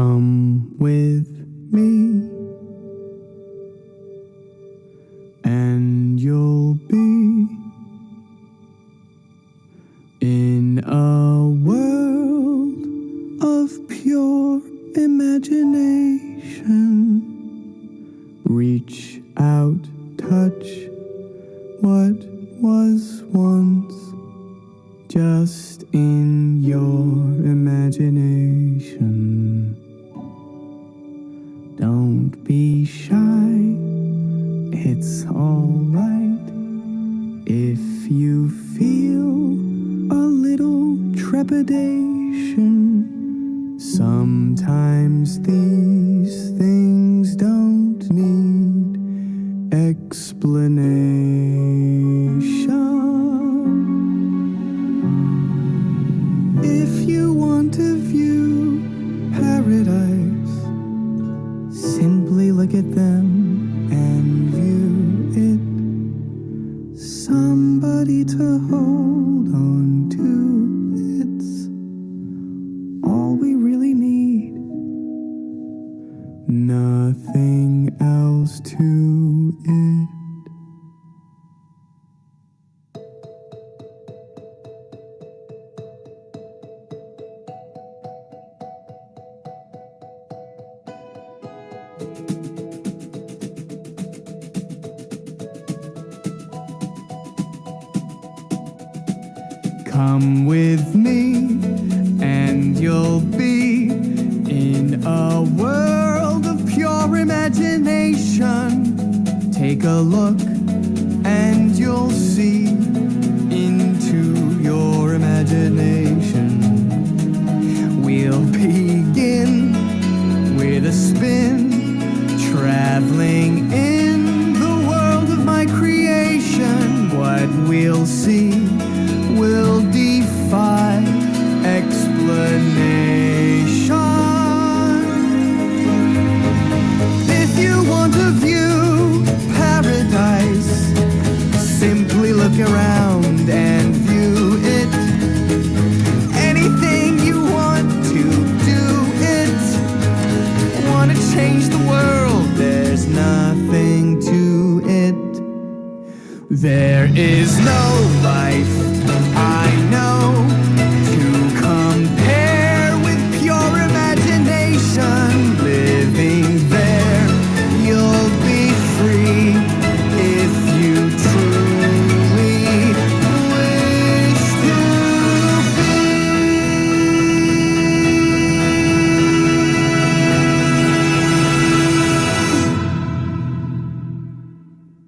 Come with me, and you'll be in a world of pure imagination. Reach out, touch what was once just in your imagination. Don't be shy, it's alright if you feel a little trepidation. Sometimes these things don't need explanation. If you want to view paradise, simply look at them and view it. Somebody to hold on to, it's all we really need. Nothing else to it. Come with me, and you'll be in a world of pure imagination. Take a look, and you'll see into your imagination. We'll begin with a spin, traveling in the world of my creation. What we'll see will defy explanation. If you want to view paradise, simply look around and view it. Anything you want to do it. Want to change the world, there's nothing to it. There is no life